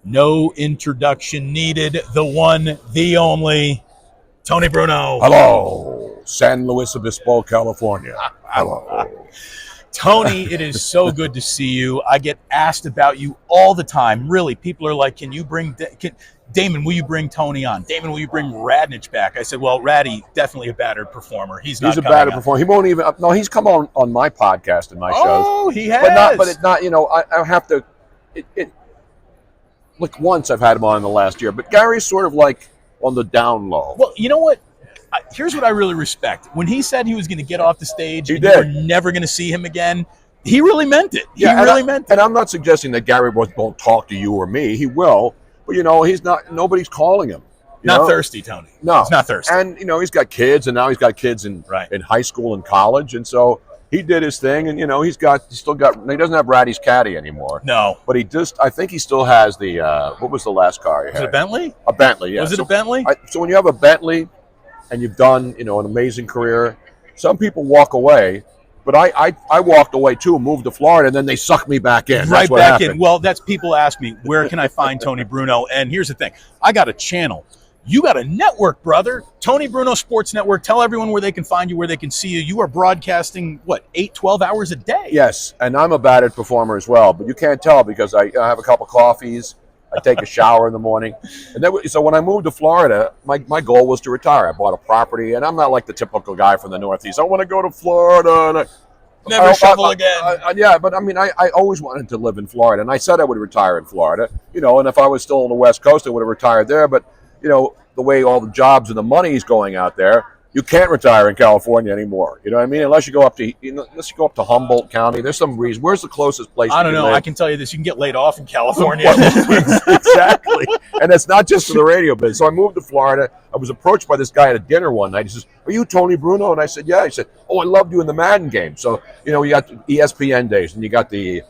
No introduction needed. The one, the only, Tony Bruno. Hello, San Luis Obispo, California. Hello. Tony, it is so good to see you. I get asked about you all the time. Really, people are like, can you bring Damon, will you bring Tony on? Damon, will you bring Radnich back? I said, well, Ratty, definitely a battered performer. He's a battered performer. He won't even. No, he's come on my podcast and my shows. Oh, he has. But it's not. You know, I have to. Look, once I've had him on in the last year, but Gary's sort of like on the down low. Well, you know what? Here's what I really respect. When he said he was going to get off the stage and did. we're never going to see him again, he really meant it. He really meant it. And I'm not suggesting that Gary won't talk to you or me. He will. But, you know, he's not. Nobody's calling him. Not thirsty, Tony. No. He's not thirsty. And, you know, he's got kids, and now he's got kids in high school and college. And so he did his thing, and, you know, he doesn't have Ratty's caddy anymore. No. But I think he still has the, what was the last car he had? Was it a Bentley? A Bentley, yeah. Was it a Bentley? So when you have a Bentley and you've done, you know, an amazing career, some people walk away. But I walked away too, moved to Florida, and then they sucked me back in. Right back in. Well, that's people ask me, where can I find Tony Bruno? And here's the thing. I got a channel. You got a network, brother. Tony Bruno Sports Network. Tell everyone where they can find you, where they can see you. You are broadcasting, 12 hours a day? Yes, and I'm a battered performer as well. But you can't tell because I have a couple coffees. I take a shower in the morning. And so when I moved to Florida, my goal was to retire. I bought a property, and I'm not like the typical guy from the Northeast. I want to go to Florida. And Never shovel again. Yeah, but I mean, I always wanted to live in Florida, and I said I would retire in Florida. You know, and if I was still on the West Coast, I would have retired there. But, you know, the way all the jobs and the money is going out there, you can't retire in California anymore. You know what I mean? Unless you go up to Humboldt County. There's some reason. Where's the closest place? I don't know. Live? I can tell you this: you can get laid off in California. Exactly, and it's not just for the radio business. So I moved to Florida. I was approached by this guy at a dinner one night. He says, "Are you Tony Bruno?" And I said, "Yeah." He said, "Oh, I loved you in the Madden game." So you know, you got ESPN days, and you got the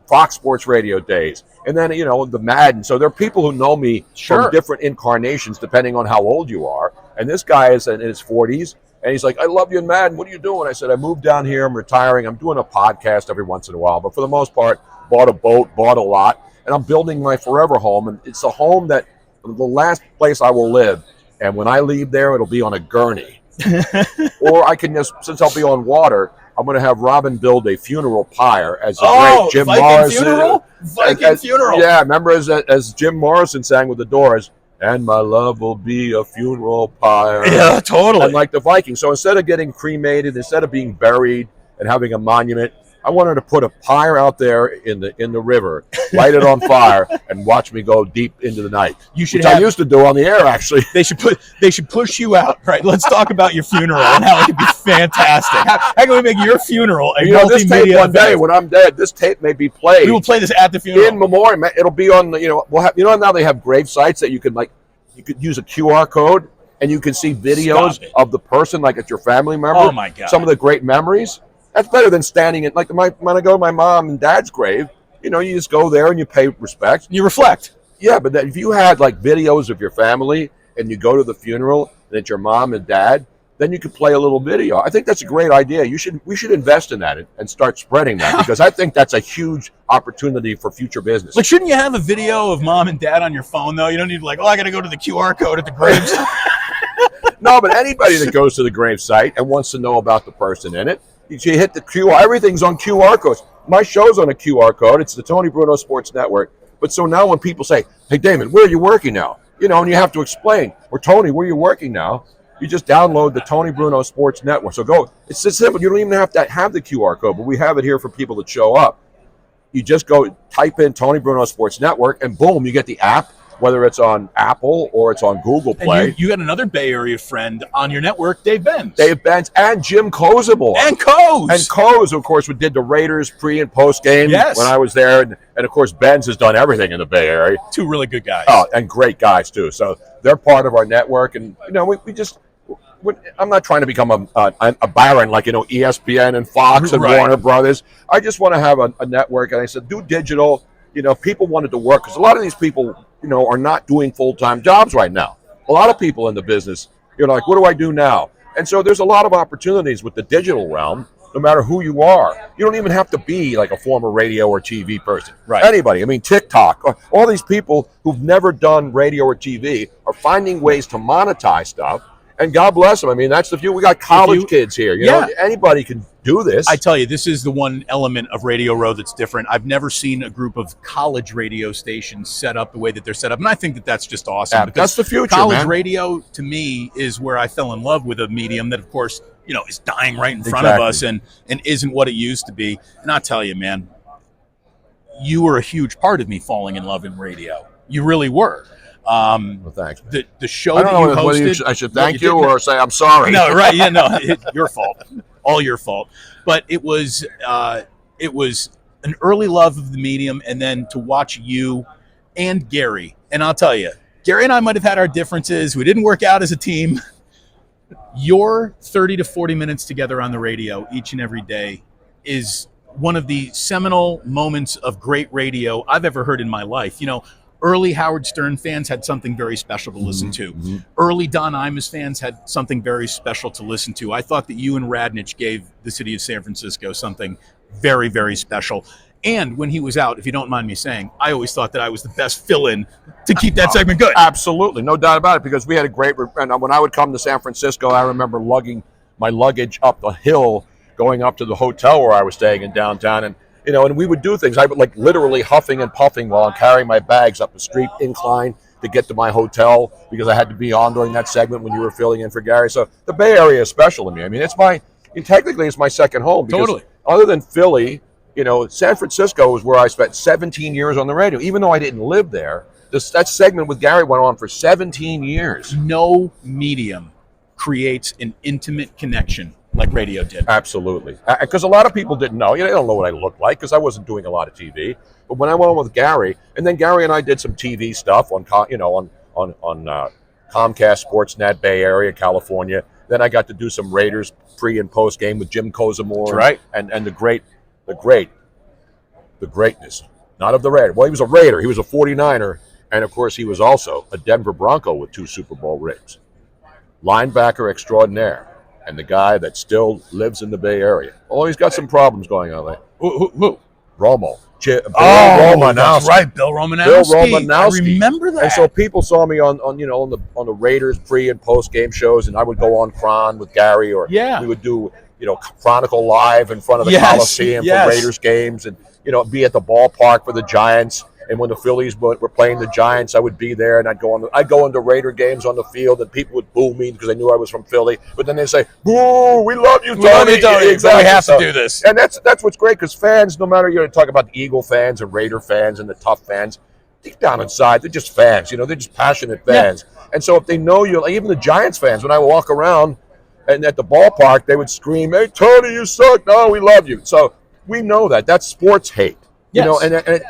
Fox Sports Radio days, and then the Madden. So there are people who know me from different incarnations, depending on how old you are. And this guy is in his 40s, and he's like, "I love you in Madden. What are you doing?" I said, "I moved down here. I'm retiring. I'm doing a podcast every once in a while, but for the most part, bought a boat, bought a lot, and I'm building my forever home. And it's a home that the last place I will live. And when I leave there, it'll be on a gurney, or I can since I'll be on water." I'm going to have Robin build a funeral pyre as the great Jim Morrison. Viking funeral. Yeah, remember as Jim Morrison sang with the Doors, "And my love will be a funeral pyre." Yeah, totally. And like the Vikings. So instead of getting cremated, instead of being buried and having a monument, I wanted to put a pyre out there in the river, light it on fire, and watch me go deep into the night. I used to do on the air, actually. They should push you out. Right. Let's talk about your funeral and how it could be fantastic. How can we make your funeral a multimedia this tape one day when I'm dead, this tape may be played. We will play this at the funeral. In memoriam. It'll be on we'll have now they have grave sites that you could use a QR code and you can see videos of the person like it's your family member. Oh my God. Some of the great memories. That's better than standing in when I go to my mom and dad's grave, you just go there and you pay respect. You reflect. Yeah, but if you had videos of your family and you go to the funeral and it's your mom and dad, then you could play a little video. I think that's a great idea. We should invest in that and start spreading that because I think that's a huge opportunity for future business. Shouldn't you have a video of mom and dad on your phone though? You don't need I got to go to the QR code at the graves. No, but anybody that goes to the grave site and wants to know about the person in it, you hit the QR. Everything's on QR codes. My show's on a QR code. It's the Tony Bruno Sports Network. But so now when people say, "Hey, Damon, where are you working now?" And you have to explain, or Tony, where are you working now? You just download the Tony Bruno Sports Network. So go. It's so simple. You don't even have to have the QR code, but we have it here for people that show up. You just go type in Tony Bruno Sports Network, and boom, you get the app. Whether it's on Apple or it's on Google Play. And you got another Bay Area friend on your network, Dave Benz. Dave Benz and Jim Kozabor. And Coz. And Coz, of course, did the Raiders pre- and post-game when I was there. And, of course, Benz has done everything in the Bay Area. Two really good guys. Oh, and great guys, too. So they're part of our network. And, we just – I'm not trying to become a baron like, ESPN and Fox and Warner Brothers. I just want to have a network. And I said, do digital. People wanted to work because a lot of these people – are not doing full-time jobs right now. A lot of people in the business, you're like, what do I do now? And so there's a lot of opportunities with the digital realm. no matter who you are. You don't even have to be like a former radio or TV person. Right. Anybody. I mean, TikTok, all these people who've never done radio or TV are finding ways to monetize stuff. And God bless them. I mean, that's the view. We got college kids here. You know, anybody can do this. I tell you, this is the one element of Radio Row that's different. I've never seen a group of college radio stations set up the way that they're set up. And I think that that's just awesome. Yeah, that's the future, college man. radio, to me, is where I fell in love with a medium that, of course, you know, is dying right in front of us and isn't what it used to be. And I'll tell you, man, you were a huge part of me falling in love in radio. You really were. Well, thanks. The show I don't that know you hosted. I should thank you or say I'm sorry. No, right? Yeah, no, your fault, all your fault. But it was an early love of the medium, and then to watch you and Gary. And I'll tell you, Gary and I might have had our differences. We didn't work out as a team. Your 30 to 40 minutes together on the radio each and every day is one of the seminal moments of great radio I've ever heard in my life. You know, early Howard Stern fans had something very special to listen to. Mm-hmm. Early Don Imus fans had something very special to listen to. I thought that you and Radnich gave the city of San Francisco something very, very special. And when he was out, if you don't mind me saying, I always thought that I was the best fill-in to keep that segment good. Absolutely, no doubt about it, because we had a great, and when I would come to San Francisco, I remember lugging my luggage up the hill, going up to the hotel where I was staying in downtown, and you know, and we would do things. I would like literally huffing and puffing while I'm carrying my bags up the street incline to get to my hotel because I had to be on during that segment when you were filling in for Gary. So the Bay Area is special to me. I mean, technically it's my second home. Because totally. Other than Philly, you know, San Francisco is where I spent 17 years on the radio. Even though I didn't live there, that segment with Gary went on for 17 years. No medium creates an intimate connection like radio did. Absolutely. Because a lot of people didn't know. You know, they don't know what I looked like because I wasn't doing a lot of TV. But when I went on with Gary, and then Gary and I did some TV stuff on Comcast Sportsnet, Bay Area, California. Then I got to do some Raiders pre and post game with Jim Kozamore. Right. And the greatness, not of the Raider. Well, he was a Raider. He was a 49er. And, of course, he was also a Denver Bronco with 2 Super Bowl rings. Linebacker extraordinaire. And the guy that still lives in the Bay Area. Oh, he's got some problems going on there. Who? Romo. Romanowski. That's right, Bill Romanowski. I remember that. And so people saw me on the Raiders pre and post game shows, and I would go on Cron with Gary, or we would do Chronicle Live in front of the Coliseum for Raiders games, and be at the ballpark for the Giants. And when the Phillies were playing the Giants, I would be there, and I'd go into Raider games on the field, and people would boo me because they knew I was from Philly. But then they'd say, "Boo, we love you, Tony." We love you, Tony. Exactly. We have to do this. And that's what's great, because fans, no matter you're talking about the Eagle fans and Raider fans and the tough fans, deep down inside, they're just fans. They're just passionate fans. Yeah. And so if they know you, like even the Giants fans, when I walk around and at the ballpark, they would scream, "Hey, Tony, you suck. No, we love you." So we know that. That's sports hate. Yes.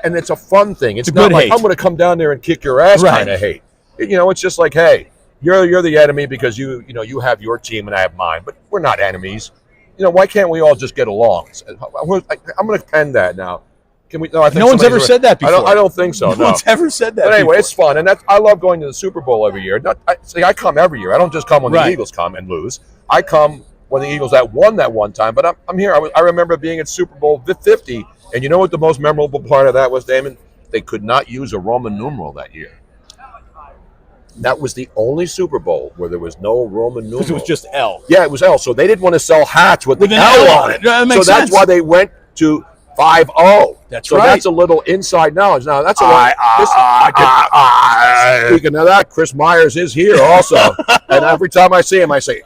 And it's a fun thing. It's not like hate. I'm going to come down there and kick your ass kind of hate. It's just like, hey, you're the enemy because you have your team and I have mine, but we're not enemies. Why can't we all just get along? I'm going to pen that now. Can we? No, I think no one's ever said that before. I don't think so. No one's ever said that. But anyway, before. It's fun, and I love going to the Super Bowl every year. I come every year. I don't just come when the Eagles come and lose. I come when the Eagles won that one time. But I'm here. I remember being at Super Bowl 50. And you know what the most memorable part of that was, Damon? They could not use a Roman numeral that year. That was the only Super Bowl where there was no Roman numeral. Because it was just L. Yeah, it was L. So they didn't want to sell hats with the L on it. That that's why they went to 5-0. That's right. So that's a little inside knowledge. Now, that's a lot. Speaking of that, Chris Myers is here also. And every time I see him, I say,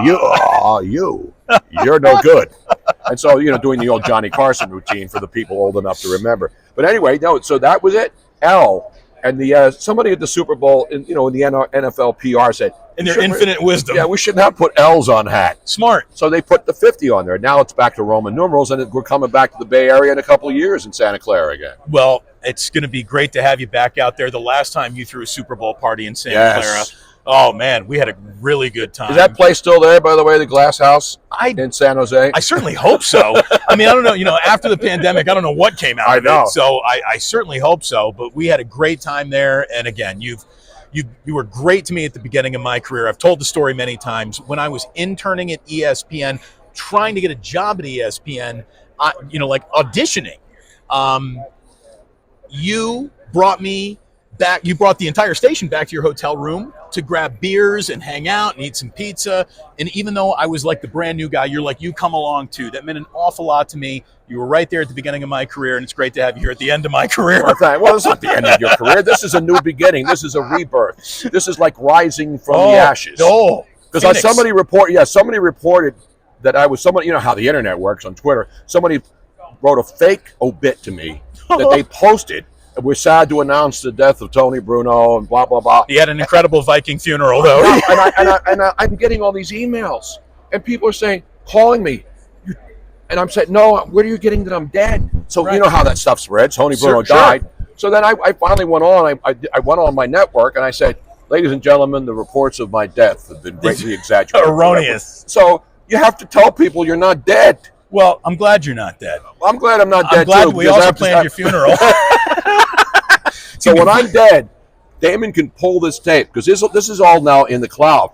you're no good. And so, doing the old Johnny Carson routine for the people old enough to remember. But anyway, so that was it. L. And the somebody at the Super Bowl, in the NFL PR said, in their infinite wisdom, we should not put L's on hats. Smart. So they put the 50 on there. Now it's back to Roman numerals, and we're coming back to the Bay Area in a couple of years in Santa Clara again. Well, it's going to be great to have you back out there. The last time you threw a Super Bowl party in Santa Clara. Oh, man, we had a really good time. Is that place still there, by the way, the Glass House in San Jose? I certainly hope so. I mean, I don't know. After the pandemic, I don't know what came out of it. So I certainly hope so. But we had a great time there. And, again, you were great to me at the beginning of my career. I've told the story many times. When I was interning at ESPN, trying to get a job at ESPN, like auditioning, you brought me back. You brought the entire station back to your hotel room to grab beers and hang out and eat some pizza. And even though I was like the brand new guy, you're like, you come along too. That meant an awful lot to me. You were right there at the beginning of my career, and it's great to have you here at the end of my career. Well, it's not the end of your career. This is a new beginning. This is a rebirth. This is like rising from the ashes. Oh, because somebody reported that I was somebody. You know how the internet works on Twitter. Somebody wrote a fake obit to me that they posted. We're sad to announce the death of Tony Bruno and blah, blah, blah. He had an incredible Viking funeral, though. I'm getting all these emails, and people are calling me. And I'm saying, no, where are you getting that I'm dead? So you know how that stuff spreads. Tony Bruno died. So then I finally went on. I went on my network, and I said, ladies and gentlemen, the reports of my death have been greatly exaggerated. Erroneous. So you have to tell people you're not dead. Well, I'm glad you're not dead. I'm glad I'm not dead, too. I'm glad we also planned your funeral. So when I'm dead, Damon can pull this tape, because this is all now in the cloud.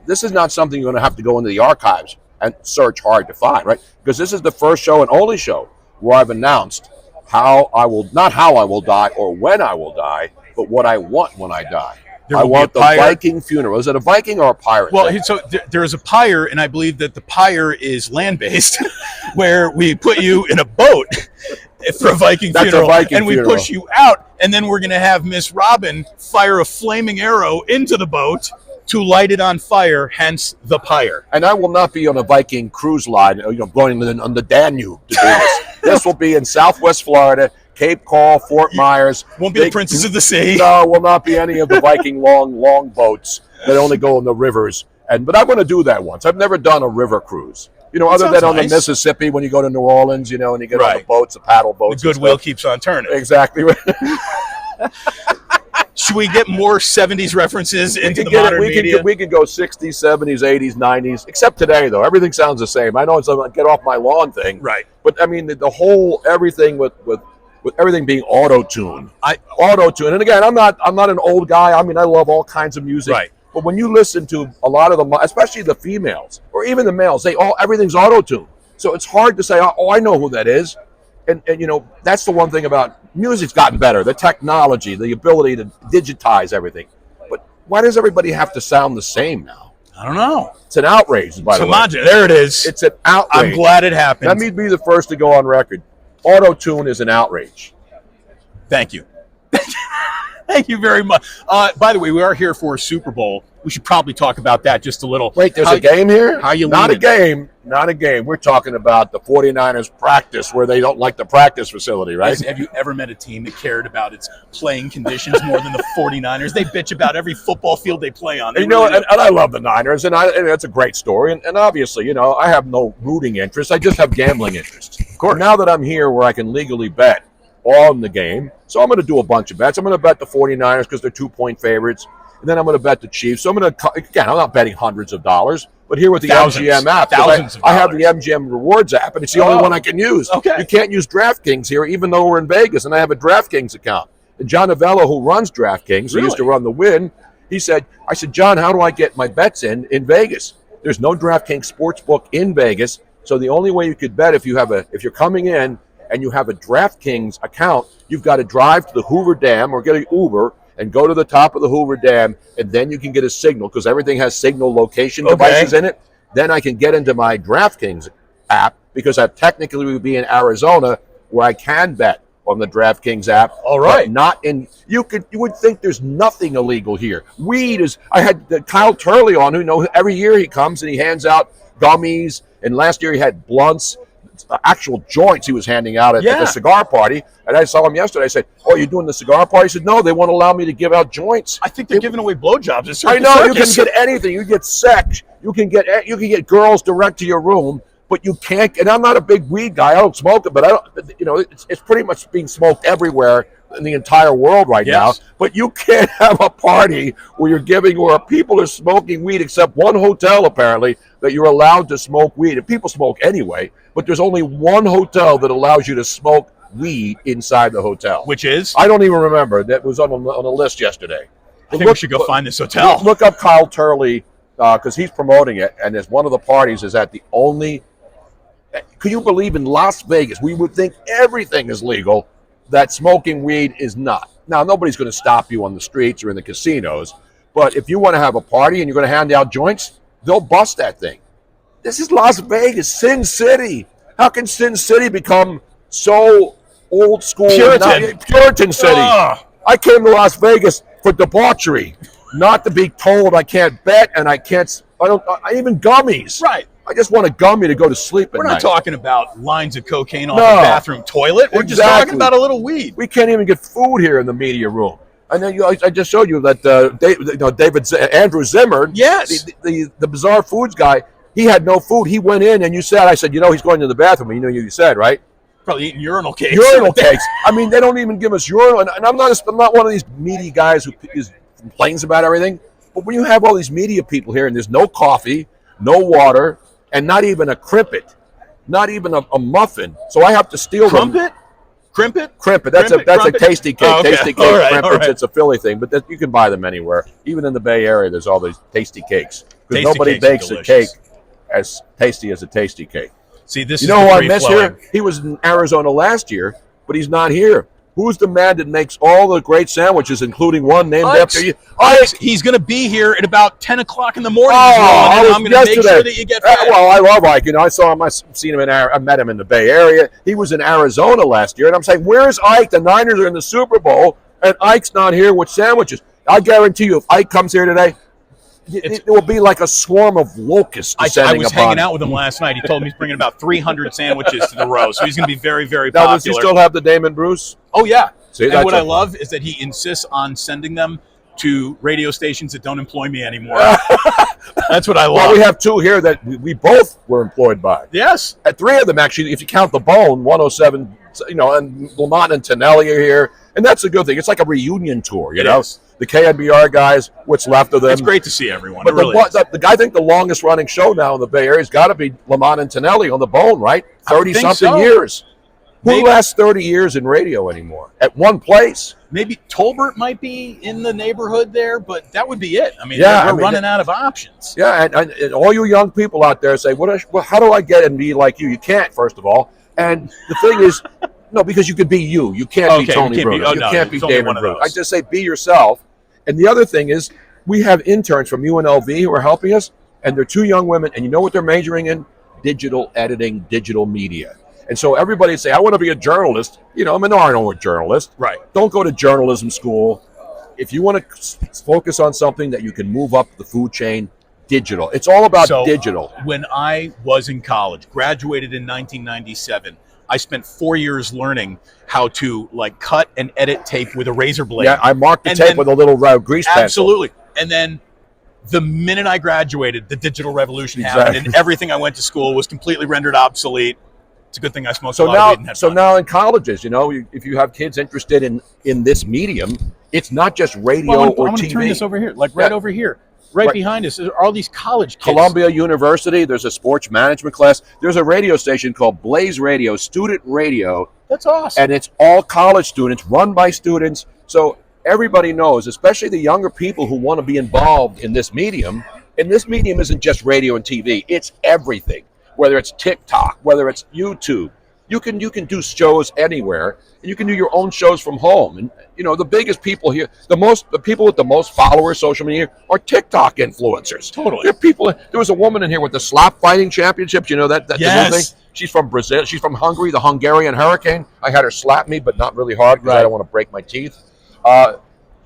This is not something you're going to have to go into the archives and search hard to find, right? Because this is the first show and only show where I've announced not how I will die or when I will die, but what I want when I die. I want the Viking funeral. Is it a Viking or a pirate? Well, so there is a pyre, and I believe that the pyre is land-based, where we put you in a boat for a Viking funeral, and we push you out, and then we're going to have Miss Robin fire a flaming arrow into the boat to light it on fire, hence the pyre. And I will not be on a Viking cruise line, going on the Danube to do this. This will be in Southwest Florida, Cape Coral, Fort Myers. Won't be the Princess of the Sea. No, will not be any of the Viking long boats that only go in the rivers. But I'm going to do that once. I've never done a river cruise. Other than on the Mississippi when you go to New Orleans, and you get on the boats, the paddle boats. The goodwill keeps on turning. Exactly. Should we get more 70s references into the modern media? We could go 60s, 70s, 80s, 90s. Except today, though. Everything sounds the same. I know it's a get off my lawn thing. Right. But, I mean, the whole everything with everything being auto-tuned. Auto-tuned. And, again, I'm not an old guy. I mean, I love all kinds of music. Right. But when you listen to a lot of them, especially the females or even the males, everything's auto-tuned. So it's hard to say, oh, I know who that is. And that's the one thing about music's gotten better, the technology, the ability to digitize everything. But why does everybody have to sound the same now? I don't know. It's an outrage, by the way. There it is. It's an outrage. I'm glad it happened. Let me be the first to go on record. Auto-tune is an outrage. Thank you. Thank you very much. By the way, we are here for a Super Bowl. We should probably talk about that just a little. Wait, there's a game here? How you Not a game. Not a game. We're talking about the 49ers practice where they don't like the practice facility, right? Have you ever met a team that cared about its playing conditions more than the 49ers? They bitch about every football field they play on. And I love the Niners, and that's a great story. And obviously, I have no rooting interest. I just have gambling interest. Of course. Now that I'm here where I can legally bet on the game, so I'm going to do a bunch of bets. I'm going to bet the 49ers because they're 2-point favorites. And then I'm going to bet the Chiefs. So I'm I'm not betting hundreds of dollars, but here with the MGM app, I have the MGM Rewards app, and it's the only one I can use. Okay. You can't use DraftKings here, even though we're in Vegas, and I have a DraftKings account. And John Novello, who runs DraftKings, who used to run the Win, I said, John, how do I get my bets in Vegas? There's no DraftKings sportsbook in Vegas, so the only way you could bet if you're coming in and you have a DraftKings account, you've got to drive to the Hoover Dam or get an Uber and go to the top of the Hoover Dam, and then you can get a signal, because everything has signal location devices in it. Then I can get into my DraftKings app, because I technically would be in Arizona, where I can bet on the DraftKings app. All right. But not in. You would think there's nothing illegal here. Weed is. I had Kyle Turley on, who every year he comes and he hands out gummies, and last year he had blunts. Actual joints he was handing out at the cigar party, and I saw him yesterday. I said, "Oh, you're doing the cigar party?" He said, "No, they won't allow me to give out joints." I think they're giving away blowjobs. I know. You can get anything. You get sex. You can get girls direct to your room, but you can't. And I'm not a big weed guy. I don't smoke it, but I don't. It's pretty much being smoked everywhere in the entire world right now. But you can't have a party where people are smoking weed, except one hotel apparently that you're allowed to smoke weed. And people smoke anyway, but there's only one hotel that allows you to smoke weed inside the hotel. Which is? I don't even remember. That was on a list yesterday. I think we should go find this hotel. Look up Kyle Turley, because he's promoting it, and one of the parties is at the only Could you believe in Las Vegas, we would think everything is legal, that smoking weed is not. Now, nobody's going to stop you on the streets or in the casinos, but if you want to have a party and you're going to hand out joints, they'll bust that thing. This is Las Vegas, Sin City. How can Sin City become so old school? Puritan City. I came to Las Vegas for debauchery, not to be told I can't bet and I don't even gummies. Right. I just want a gummy to go to sleep at night. We're not talking about lines of cocaine off the bathroom toilet. We're just talking about a little weed. We can't even get food here in the media room. And then I just showed you that Andrew Zimmer, yes, the bizarre foods guy, he had no food. He went in and I said, he's going to the bathroom. And you said, right? Probably eating urinal cakes. Urinal cakes. I mean, they don't even give us urinal. And I'm not one of these media guys who complains about everything. But when you have all these media people here and there's no coffee, no water, and not even a crimpet, not even a muffin. So I have to steal them. Crimpet? That's a tasty cake. Oh, okay. Tasty cake. All right. It's a Philly thing, but you can buy them anywhere. Even in the Bay Area, there's all these tasty cakes. Because nobody bakes a cake as tasty as a tasty cake. See, this who I miss here? He was in Arizona last year, but he's not here. Who's the man that makes all the great sandwiches, including one named after you? Ike. He's going to be here at about 10 o'clock in the morning. I'm going to make sure that you get fed. Well, I love Ike. I saw him. I've seen him I met him in the Bay Area. He was in Arizona last year, and I'm saying, where's Ike? The Niners are in the Super Bowl, and Ike's not here with sandwiches. I guarantee you, if Ike comes here today, it will be like a swarm of locusts descending upon. I was hanging out with him last night. He told me he's bringing about 300 sandwiches to the row, so he's going to be very, very popular. Now, does he still have the Damon Bruce? Oh, yeah. See, and what I love is that he insists on sending them to radio stations that don't employ me anymore. That's what I love. Well, we have two here that we both were employed by. Yes. And three of them, actually, if you count the Bone, 107, and Lamont and Tonelli are here. And that's a good thing. It's like a reunion tour, you know? Is. The KNBR guys, what's left of them. It's great to see everyone. But the guy, I think the longest running show now in the Bay Area has got to be Lamont and Tonelli on the Bone, right? 30-something years. Who lasts 30 years in radio anymore? At one place. Maybe Tolbert might be in the neighborhood there, but that would be it. I mean, we're running out of options. Yeah, and all you young people out there say, how do I get and be like you? You can't, first of all. And the thing is, no, because you could be you. You can't be Tony Bruno. You can't be Damon Bruno. I just say be yourself. And the other thing is, we have interns from UNLV who are helping us, and they're two young women, and you know what they're majoring in? Digital editing, digital media. And so everybody say, I want to be a journalist. I'm an art journalist. Right. Don't go to journalism school. If you want to focus on something that you can move up the food chain, digital. It's all about digital. When I was in college, graduated in 1997, I spent 4 years learning how to cut and edit tape with a razor blade. Yeah, I marked the tape with a little grease pencil. Absolutely. And then the minute I graduated, the digital revolution happened, and everything I went to school was completely rendered obsolete. It's a good thing I smoked a lot of weed and had fun. Now in colleges, if you have kids interested in this medium, it's not just radio or TV. I want to turn this over here, over here. Right behind us are all these college kids. Columbia University, there's a sports management class. There's a radio station called Blaze Radio, student radio. That's awesome. And it's all college students, run by students. So everybody knows, especially the younger people who want to be involved in this medium. And this medium isn't just radio and TV. It's everything, whether it's TikTok, whether it's YouTube. You can do shows anywhere, and you can do your own shows from home. And the biggest people here, the people with the most followers, social media, are TikTok influencers. Totally. There was a woman in here with the slap fighting championships. You know that yes. The thing. She's from Brazil. She's from Hungary, the Hungarian Hurricane. I had her slap me, but not really hard because I don't want to break my teeth.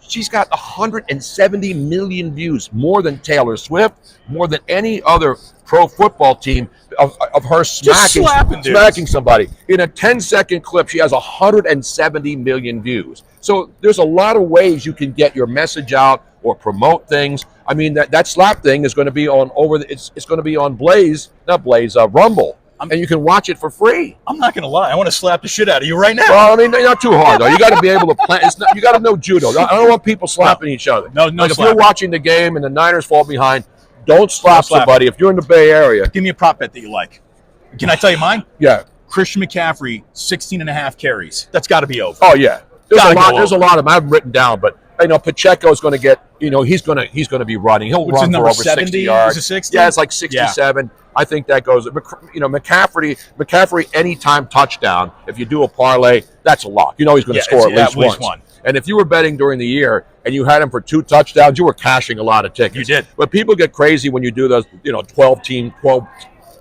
She's got 170 million views, more than Taylor Swift, more than any other pro football team of her smacking somebody. In a 10-second clip, she has 170 million views. So there's a lot of ways you can get your message out or promote things. I mean, that slap thing is going to be on it's going to be on Rumble. And you can watch it for free. I'm not going to lie. I want to slap the shit out of you right now. Well, I mean, not too hard, though. You got to be able to plan. You got to know judo. I don't want people slapping each other. No. If you're watching the game and the Niners fall behind, don't slap somebody. If you're in the Bay Area. Give me a prop bet that you like. Can I tell you mine? Yeah. Christian McCaffrey, 16 and a half carries. That's got to be over. Oh, yeah. There's a lot of them I haven't written down, but Pacheco is going to get, he's going to be running. He'll What's run his for number, over 70? 60 yards. Is it 60? Yeah, it's like 67. Yeah. I think that goes. McCaffrey, anytime touchdown. If you do a parlay, that's a lock. He's going to score at least once. And if you were betting during the year and you had him for 2 touchdowns, you were cashing a lot of tickets. You did. But people get crazy when you do those, 12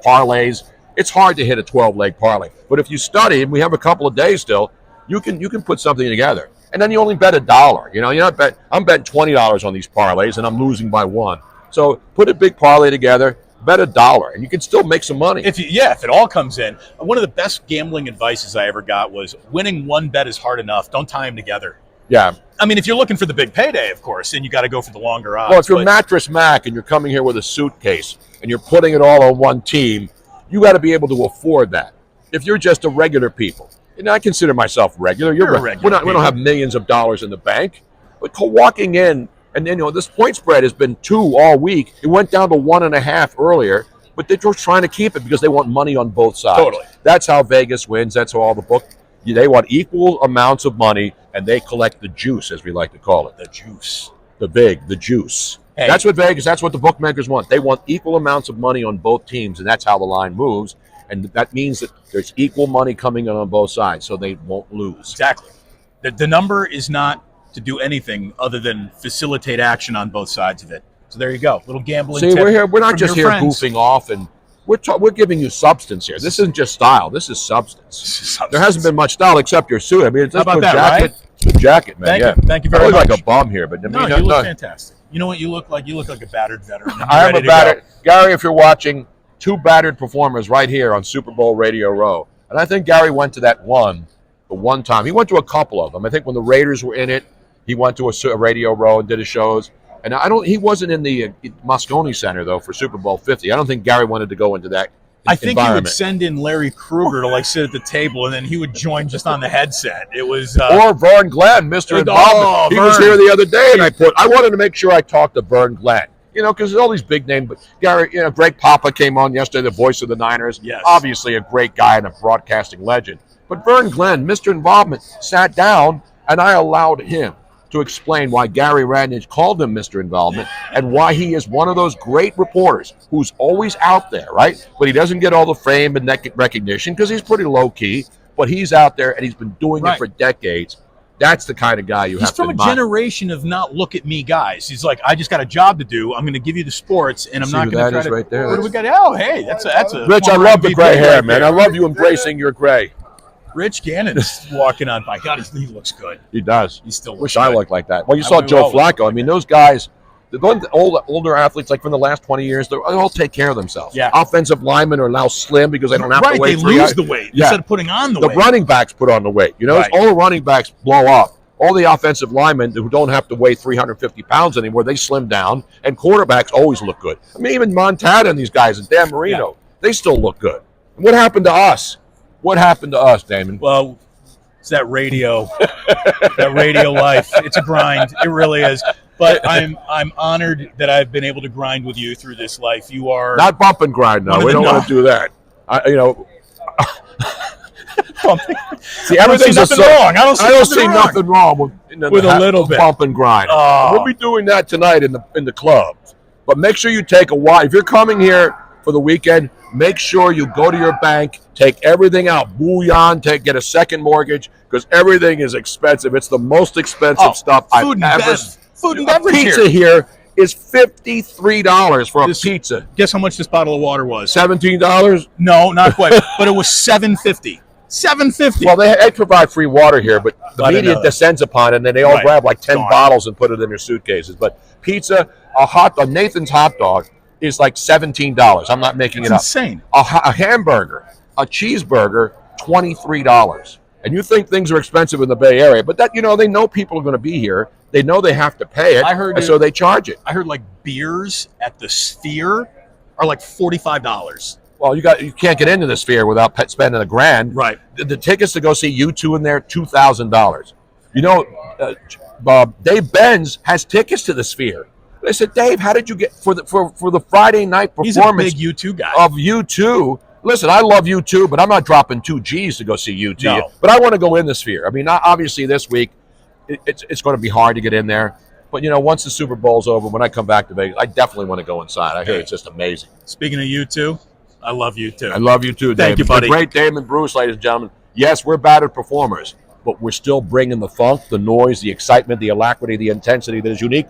parlays. It's hard to hit a 12-leg parlay. But if you study, and we have a couple of days still, you can put something together. And then you only bet $1. I'm betting $20 on these parlays, and I'm losing by 1. So put a big parlay together, bet $1, and you can still make some money. If it all comes in. One of the best gambling advices I ever got was winning one bet is hard enough. Don't tie them together. Yeah. I mean, if you're looking for the big payday, of course, then you got to go for the longer odds. Well, if you're Mattress Mac and you're coming here with a suitcase and you're putting it all on one team, you got to be able to afford that. If you're just a regular people, and I consider myself regular. You're a regular. We don't have millions of dollars in the bank. But walking in, and then, this point spread has been 2 all week. It went down to 1.5 earlier, but they're just trying to keep it because they want money on both sides. Totally. That's how Vegas wins. That's how all the they want equal amounts of money, and they collect the juice, as we like to call it. The juice. The juice. Hey. That's what that's what the bookmakers want. They want equal amounts of money on both teams, and that's how the line moves. And that means that there's equal money coming in on both sides, so they won't lose. Exactly. The number is not to do anything other than facilitate action on both sides of it. So there you go. Little gambling tip. We're here. We're not just here friends. goofing off, and we're giving you substance here. This isn't just style. This is substance. There hasn't been much style except your suit. I mean, it's just a jacket. Right? The jacket, man. Thank you very much. I look like a bum here, but you look fantastic. You know what you look like? You look like a battered veteran. I am a battered. Gary, if you're watching, 2 battered performers right here on Super Bowl Radio Row. And I think Gary went to that one time. He went to a couple of them. I think when the Raiders were in it, he went to a Radio Row and did his shows. And he wasn't in the Moscone Center, though, for Super Bowl 50. I don't think Gary wanted to go into that I think he would send in Larry Krueger to sit at the table, and then he would join just on the headset. It was or Vern Glenn, Mr. Involvement. He was here the other day, and I wanted to make sure I talked to Vern Glenn. Because there's all these big names. But Gary, Greg Papa came on yesterday, the voice of the Niners. Yes. Obviously a great guy and a broadcasting legend. But Vern Glenn, Mr. Involvement, sat down, and I allowed him to explain why Gary Radnich called him Mr. Involvement and why he is one of those great reporters who's always out there, right? But he doesn't get all the fame and recognition because he's pretty low-key, but he's out there, and he's been doing it for decades. That's the kind of guy you have to admire. He's from a generation of not look at me guys. He's like, I just got a job to do. I'm going to give you the sports, and I'm not going to try to. Right there. What do we got? Oh, hey, that's a. Rich, I love the gray hair, man. I love you embracing your gray. Rich Gannon's walking on by. God, he looks good. He does. He still looks Wish good. I looked like that. Well, you saw Joe Flacco. I mean, those guys, the older athletes, like from the last 20 years, they all take care of themselves. Yeah. Offensive linemen are now slim because they don't have to weigh. They lose the weight instead of putting on the weight. The running backs put on the weight. All the running backs blow up. All the offensive linemen who don't have to weigh 350 pounds anymore, they slim down. And quarterbacks always look good. I mean, even Montana and these guys, and Dan Marino, they still look good. What happened to us? What happened to us, Damon? Well, it's that radio life. It's a grind. It really is. But I'm honored that I've been able to grind with you through this life. You are not bump and grind. No, we don't want to do that. See, everything's wrong. I don't see nothing wrong with a little bit bump and grind. We'll be doing that tonight in the club. But make sure you take a while. If you're coming here for the weekend, make sure you go to your bank, take everything out, bullion, get a second mortgage, because everything is expensive. It's the most expensive stuff I've ever seen. Food and beverage pizza here is $53 for a pizza. Guess how much this bottle of water was? $17? No, not quite. But it was $7.50. $7.50. Well, they provide free water here, but the media descends upon it, and then they all grab like 10 bottles and put it in their suitcases. But pizza, Nathan's hot dog is like $17. I'm not making it up. Insane. A hamburger, a cheeseburger, $23. And you think things are expensive in the Bay Area, but they know people are going to be here. They know they have to pay it, so they charge it. I heard beers at the Sphere are like $45. Well, you can't get into the Sphere without spending $1,000. Right. The tickets to go see U2 in there, $2,000. Dave Benz has tickets to the Sphere. I said, Dave, how did you get for the Friday night performance? He's a big U2 guy. Of U2. Listen, I love U2, but I'm not dropping $2 G's to go see U2. No. But I want to go in the Sphere. I mean, obviously this week, it's going to be hard to get in there. But, once the Super Bowl's over, when I come back to Vegas, I definitely want to go inside. I hear it's just amazing. Speaking of you two, I love you too. I love you too, Dave. Thank you, buddy. The great Damon Bruce, ladies and gentlemen. Yes, we're battered performers, but we're still bringing the funk, the noise, the excitement, the alacrity, the intensity that is unique.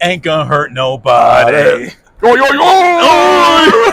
Ain't gonna hurt nobody. Yo, yo, yo!